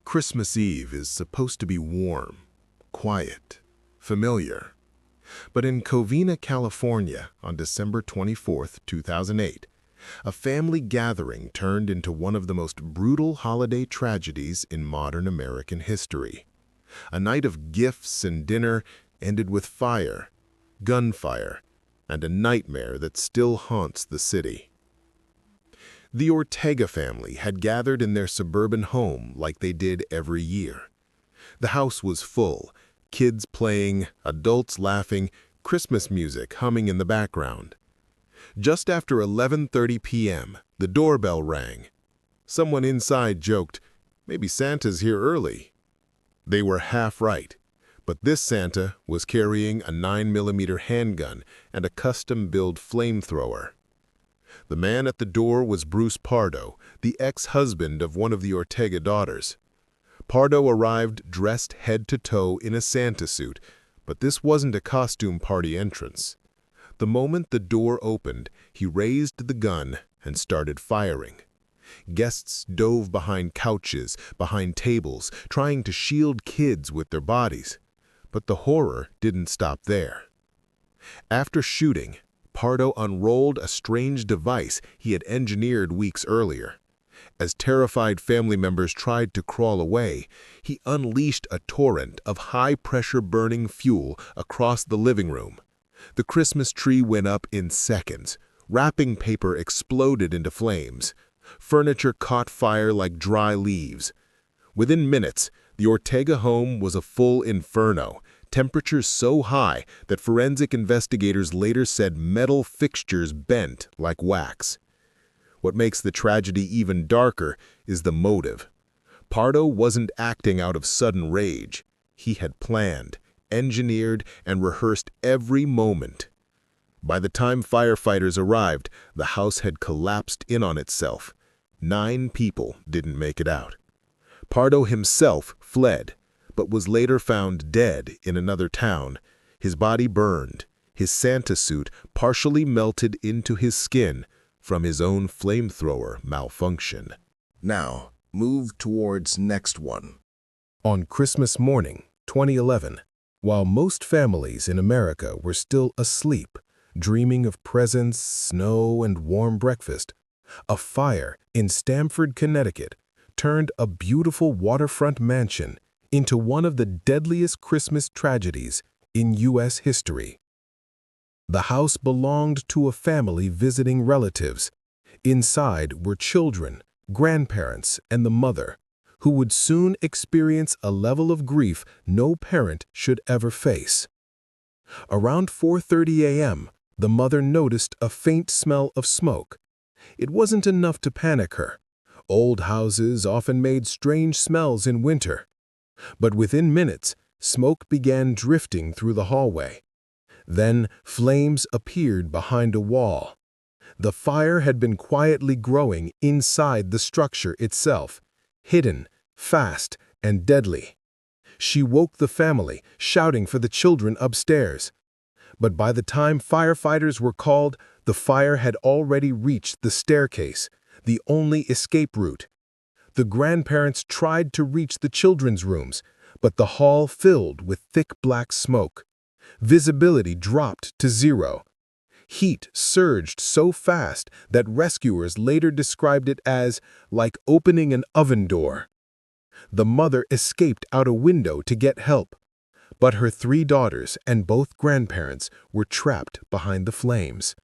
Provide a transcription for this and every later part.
Christmas Eve is supposed to be warm, quiet, familiar. But in Covina, California, on December 24, 2008, a family gathering turned into one of the most brutal holiday tragedies in modern American history. A night of gifts and dinner ended with fire, gunfire, and a nightmare that still haunts the city. The Ortega family had gathered in their suburban home like they did every year. The house was full, kids playing, adults laughing, Christmas music humming in the background. Just after 11:30 p.m., the doorbell rang. Someone inside joked, "Maybe Santa's here early." They were half right, but this Santa was carrying a 9mm handgun and a custom-built flamethrower. The man at the door was Bruce Pardo, the ex-husband of one of the Ortega daughters. Pardo arrived dressed head to toe in a Santa suit, but this wasn't a costume party entrance. The moment the door opened, he raised the gun and started firing. Guests dove behind couches, behind tables, trying to shield kids with their bodies. But the horror didn't stop there. After shooting, Pardo unrolled a strange device he had engineered weeks earlier. As terrified family members tried to crawl away, he unleashed a torrent of high-pressure burning fuel across the living room. The Christmas tree went up in seconds. Wrapping paper exploded into flames. Furniture caught fire like dry leaves. Within minutes, the Ortega home was a full inferno, temperatures so high that forensic investigators later said metal fixtures bent like wax. What makes the tragedy even darker is the motive. Pardo wasn't acting out of sudden rage. He had planned, engineered, and rehearsed every moment. By the time firefighters arrived, the house had collapsed in on itself. 9 people didn't make it out. Pardo himself fled, but was later found dead in another town, his body burned, his Santa suit partially melted into his skin from his own flamethrower malfunction. Now, move towards next one. On Christmas morning, 2011, while most families in America were still asleep, dreaming of presents, snow, and warm breakfast, a fire in Stamford, Connecticut, turned a beautiful waterfront mansion into one of the deadliest Christmas tragedies in U.S. history. The house belonged to a family visiting relatives. Inside were children, grandparents, and the mother, who would soon experience a level of grief no parent should ever face. Around 4:30 a.m., the mother noticed a faint smell of smoke. It wasn't enough to panic her. Old houses often made strange smells in winter. But within minutes, smoke began drifting through the hallway. Then flames appeared behind a wall. The fire had been quietly growing inside the structure itself, hidden, fast, and deadly. She woke the family, shouting for the children upstairs. But by the time firefighters were called, the fire had already reached the staircase, the only escape route. The grandparents tried to reach the children's rooms, but the hall filled with thick black smoke. Visibility dropped to 0. Heat surged so fast that rescuers later described it as like opening an oven door. The mother escaped out a window to get help, but her 3 daughters and both grandparents were trapped behind the flames.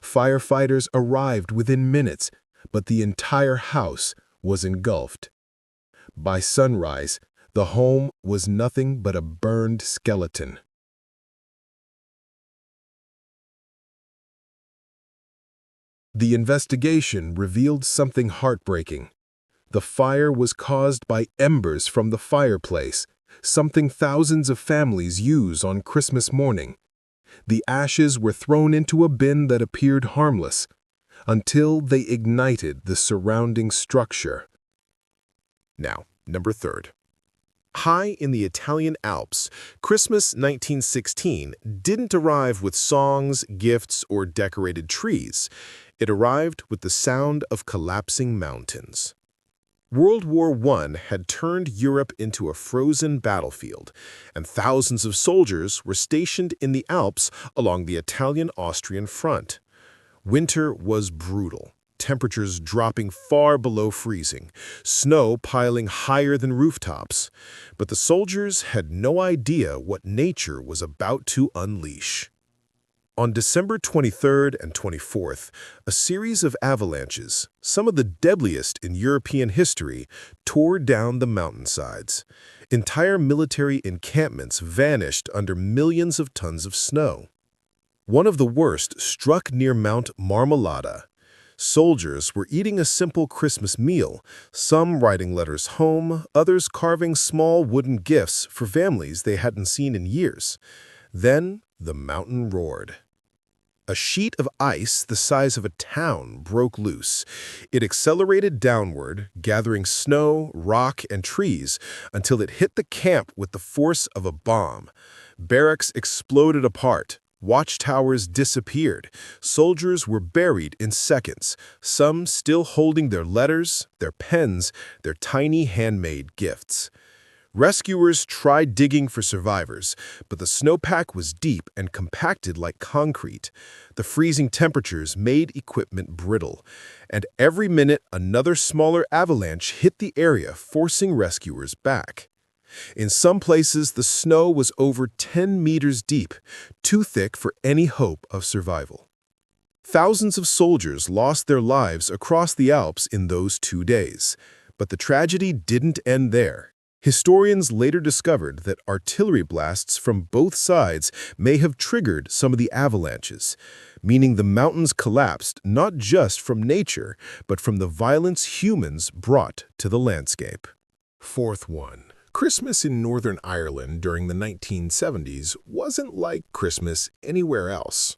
Firefighters arrived within minutes, but the entire house was engulfed. By sunrise, the home was nothing but a burned skeleton. The investigation revealed something heartbreaking. The fire was caused by embers from the fireplace, something thousands of families use on Christmas morning. The ashes were thrown into a bin that appeared harmless, until they ignited the surrounding structure. Now, number 3. High in the Italian Alps, Christmas 1916 didn't arrive with songs, gifts, or decorated trees. It arrived with the sound of collapsing mountains. World War I had turned Europe into a frozen battlefield, and thousands of soldiers were stationed in the Alps along the Italian-Austrian front. Winter was brutal, temperatures dropping far below freezing, snow piling higher than rooftops. But the soldiers had no idea what nature was about to unleash. On December 23rd and 24th, a series of avalanches, some of the deadliest in European history, tore down the mountainsides. Entire military encampments vanished under millions of tons of snow. One of the worst struck near Mount Marmolada. Soldiers were eating a simple Christmas meal, some writing letters home, others carving small wooden gifts for families they hadn't seen in years. Then the mountain roared. A sheet of ice the size of a town broke loose. It accelerated downward, gathering snow, rock, and trees until it hit the camp with the force of a bomb. Barracks exploded apart. Watchtowers disappeared. Soldiers were buried in seconds, some still holding their letters, their pens, their tiny handmade gifts. Rescuers tried digging for survivors, but the snowpack was deep and compacted like concrete. The freezing temperatures made equipment brittle, and every minute another smaller avalanche hit the area, forcing rescuers back. In some places, the snow was over 10 meters deep, too thick for any hope of survival. Thousands of soldiers lost their lives across the Alps in those 2 days, but the tragedy didn't end there. Historians later discovered that artillery blasts from both sides may have triggered some of the avalanches, meaning the mountains collapsed not just from nature, but from the violence humans brought to the landscape. Fourth one. Christmas in Northern Ireland during the 1970s wasn't like Christmas anywhere else.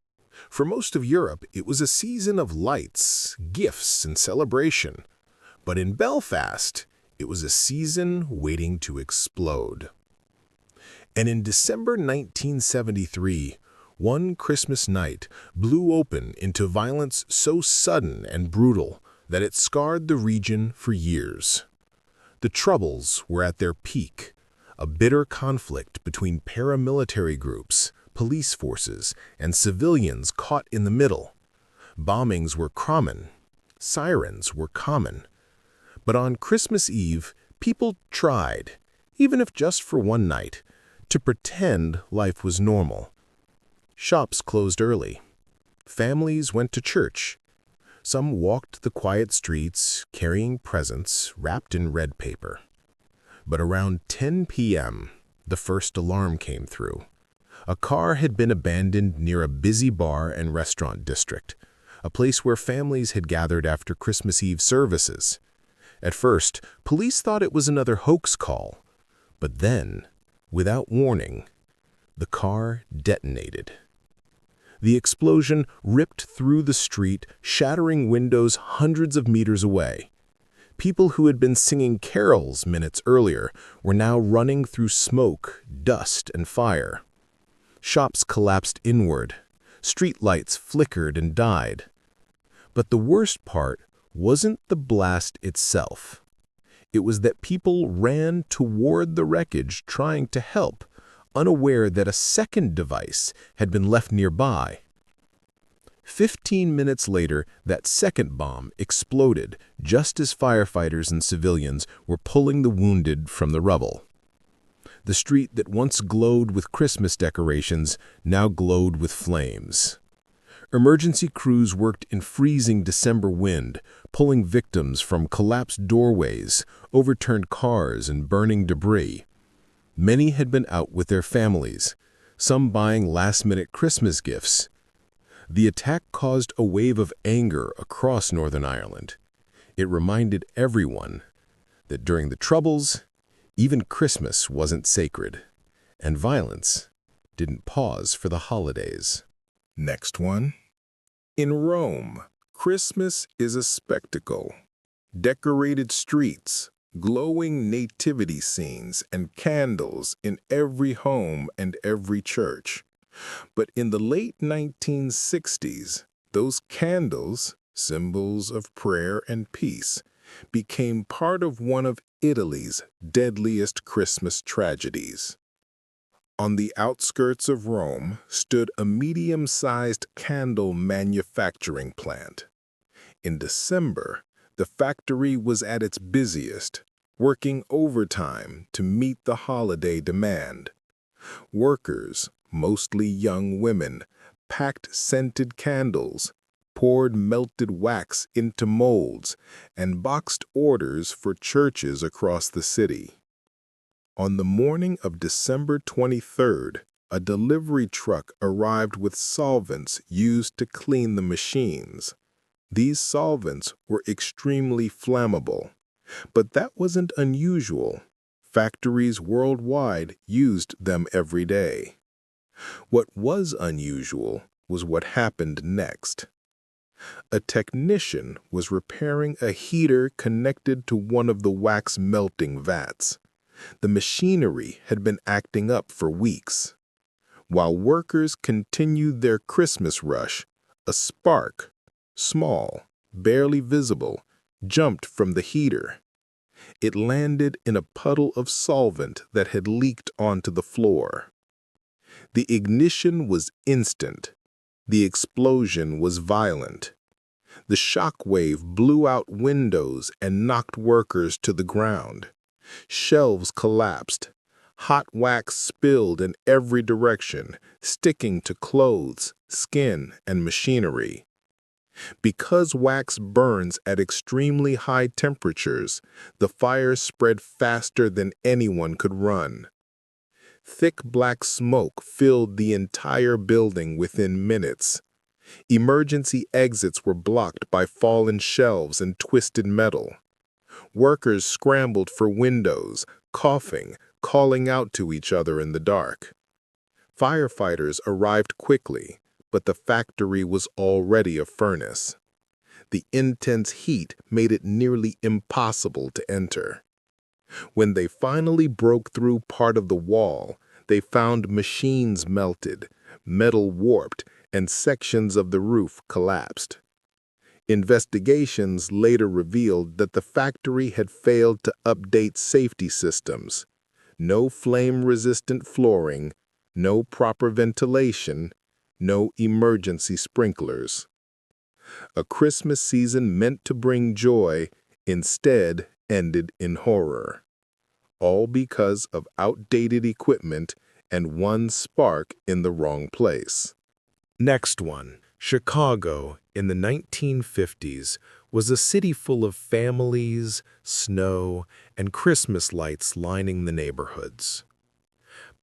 For most of Europe, it was a season of lights, gifts, and celebration. But in Belfast, it was a season waiting to explode. And in December 1973, one Christmas night blew open into violence so sudden and brutal that it scarred the region for years. The Troubles were at their peak, a bitter conflict between paramilitary groups, police forces, and civilians caught in the middle. Bombings were common. Sirens were common. But on Christmas Eve, people tried, even if just for one night, to pretend life was normal. Shops closed early. Families went to church. Some walked the quiet streets, carrying presents wrapped in red paper. But around 10 p.m., the first alarm came through. A car had been abandoned near a busy bar and restaurant district, a place where families had gathered after Christmas Eve services. At first, police thought it was another hoax call. But then, without warning, the car detonated. The explosion ripped through the street, shattering windows hundreds of meters away. People who had been singing carols minutes earlier were now running through smoke, dust, and fire. Shops collapsed inward. Street lights flickered and died. But the worst part wasn't the blast itself. It was that people ran toward the wreckage trying to help, unaware that a second device had been left nearby. 15 minutes later, that second bomb exploded just as firefighters and civilians were pulling the wounded from the rubble. The street that once glowed with Christmas decorations now glowed with flames. Emergency crews worked in freezing December wind, pulling victims from collapsed doorways, overturned cars, and burning debris. Many had been out with their families, some buying last-minute Christmas gifts. The attack caused a wave of anger across Northern Ireland. It reminded everyone that during the Troubles, even Christmas wasn't sacred, and violence didn't pause for the holidays. Next one. In Rome, Christmas is a spectacle. Decorated streets, glowing nativity scenes, and candles in every home and every church. But in the late 1960s, those candles, symbols of prayer and peace, became part of one of Italy's deadliest Christmas tragedies. On the outskirts of Rome stood a medium-sized candle manufacturing plant. In December, the factory was at its busiest, working overtime to meet the holiday demand. Workers, mostly young women, packed scented candles, poured melted wax into molds, and boxed orders for churches across the city. On the morning of December 23rd, a delivery truck arrived with solvents used to clean the machines. These solvents were extremely flammable, but that wasn't unusual. Factories worldwide used them every day. What was unusual was what happened next. A technician was repairing a heater connected to one of the wax melting vats. The machinery had been acting up for weeks. While workers continued their Christmas rush, a spark, small, barely visible, jumped from the heater. It landed in a puddle of solvent that had leaked onto the floor. The ignition was instant. The explosion was violent. The shock wave blew out windows and knocked workers to the ground. Shelves collapsed. Hot wax spilled in every direction, sticking to clothes, skin, and machinery. Because wax burns at extremely high temperatures, the fire spread faster than anyone could run. Thick black smoke filled the entire building within minutes. Emergency exits were blocked by fallen shelves and twisted metal. Workers scrambled for windows, coughing, calling out to each other in the dark. Firefighters arrived quickly, but the factory was already a furnace. The intense heat made it nearly impossible to enter. When they finally broke through part of the wall, they found machines melted, metal warped, and sections of the roof collapsed. Investigations later revealed that the factory had failed to update safety systems. No flame-resistant flooring, no proper ventilation, no emergency sprinklers. A Christmas season meant to bring joy instead ended in horror. All because of outdated equipment and one spark in the wrong place. Next one. Chicago in the 1950s was a city full of families, snow, and Christmas lights lining the neighborhoods.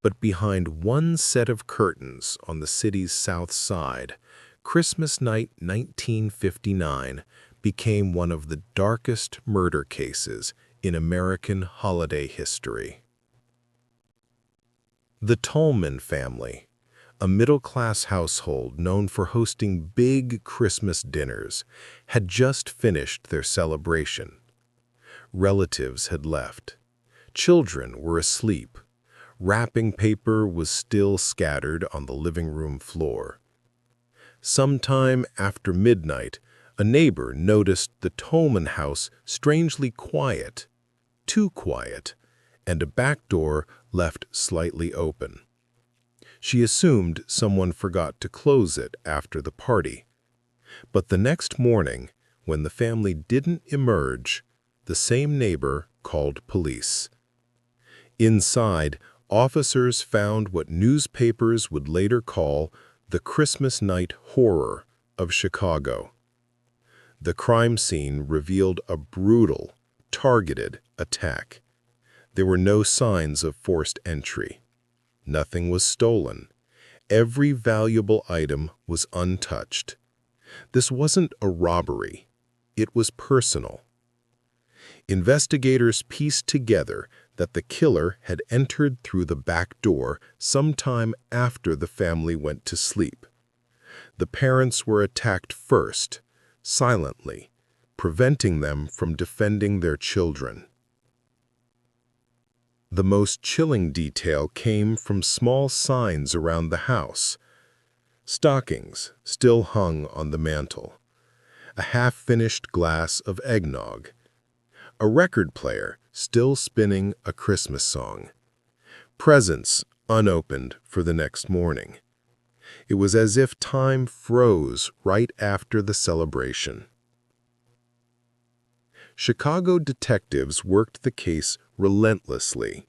But behind one set of curtains on the city's south side, Christmas night 1959 became one of the darkest murder cases in American holiday history. The Tolman family, a middle-class household known for hosting big Christmas dinners, had just finished their celebration. Relatives had left. Children were asleep. Wrapping paper was still scattered on the living room floor. Sometime after midnight, a neighbor noticed the Tolman house strangely quiet, too quiet, and a back door left slightly open. She assumed someone forgot to close it after the party. But the next morning, when the family didn't emerge, the same neighbor called police. Inside, officers found what newspapers would later call the Christmas night horror of Chicago. The crime scene revealed a brutal, targeted attack. There were no signs of forced entry. Nothing was stolen. Every valuable item was untouched. This wasn't a robbery. It was personal. Investigators pieced together that the killer had entered through the back door sometime after the family went to sleep. The parents were attacked first, silently, preventing them from defending their children. The most chilling detail came from small signs around the house. Stockings still hung on the mantel. A half-finished glass of eggnog. a record player still spinning a Christmas song, presents unopened for the next morning. It was as if time froze right after the celebration. Chicago detectives worked the case relentlessly.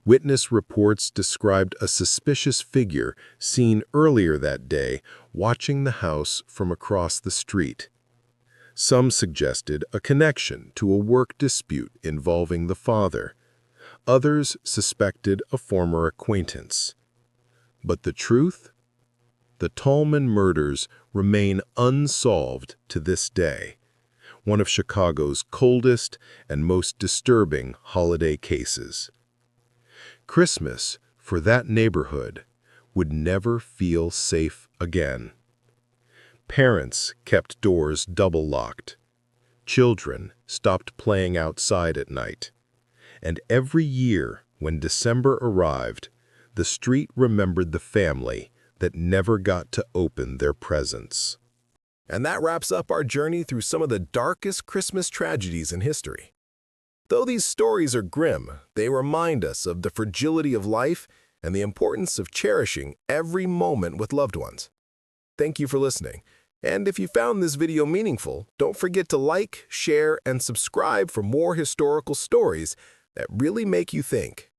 Witness reports described a suspicious figure seen earlier that day watching the house from across the street. Some suggested a connection to a work dispute involving the father. Others suspected a former acquaintance. But the truth? The Tallman murders remain unsolved to this day, one of Chicago's coldest and most disturbing holiday cases. Christmas, for that neighborhood, would never feel safe again. Parents kept doors double-locked. Children stopped playing outside at night. And every year, when December arrived, the street remembered the family that never got to open their presents. And that wraps up our journey through some of the darkest Christmas tragedies in history. Though these stories are grim, they remind us of the fragility of life and the importance of cherishing every moment with loved ones. Thank you for listening. And if you found this video meaningful, don't forget to like, share, and subscribe for more historical stories that really make you think.